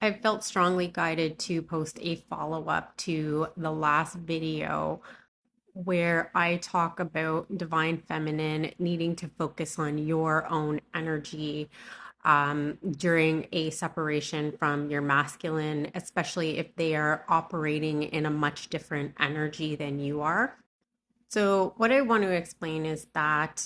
I felt strongly guided to post a follow-up to the last video where I talk about divine feminine needing to focus on your own energy during a separation from your masculine, especially if they are operating in a much different energy than you are. So, what I want to explain is that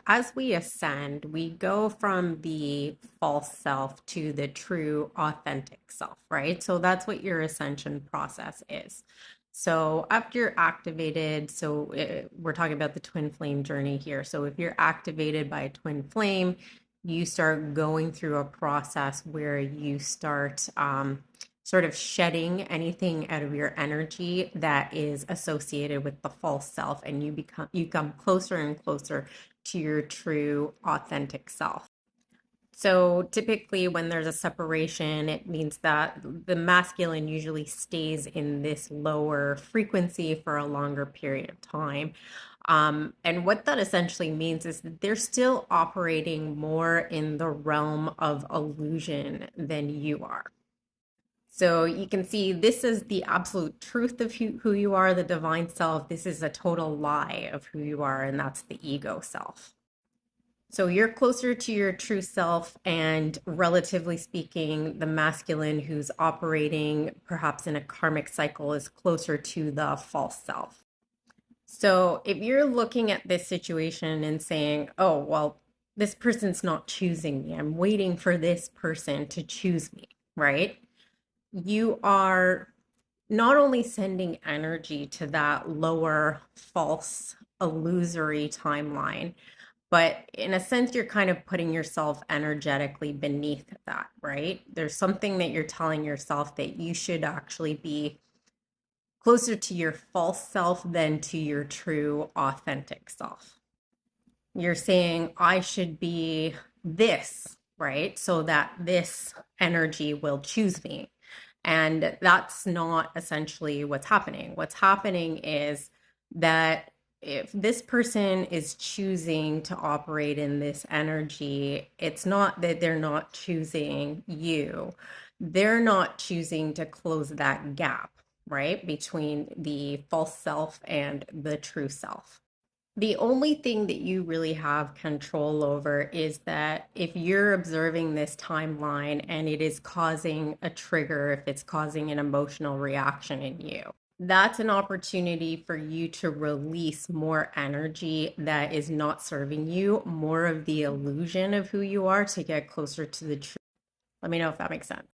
as we ascend, we go from the false self to the true, authentic self, right? So, that's what your ascension process is. So, after you're activated, we're talking about the twin flame journey here. So, if you're activated by a twin flame, you start going through a process where you start sort of shedding anything out of your energy that is associated with the false self, and you come closer and closer to your true authentic self. So typically when there's a separation, it means that the masculine usually stays in this lower frequency for a longer period of time. And what that essentially means is that they're still operating more in the realm of illusion than you are. So you can see this is the absolute truth of who you are, the divine self. This is a total lie of who you are, and that's the ego self. So you're closer to your true self, and relatively speaking, the masculine who's operating perhaps in a karmic cycle is closer to the false self. So if you're looking at this situation and saying, oh, well, this person's not choosing me, I'm waiting for this person to choose me, right? You are not only sending energy to that lower, false, illusory timeline, but in a sense, you're kind of putting yourself energetically beneath that, right? There's something that you're telling yourself that you should actually be closer to your false self than to your true, authentic self. You're saying, I should be this, right? So that this energy will choose me. And that's not essentially what's happening. What's happening is that if this person is choosing to operate in this energy, it's not that they're not choosing you. They're not choosing to close that gap, right, between the false self and the true self. The only thing that you really have control over is that if you're observing this timeline and it is causing a trigger, if it's causing an emotional reaction in you, that's an opportunity for you to release more energy that is not serving you, more of the illusion of who you are to get closer to the truth. Let me know if that makes sense.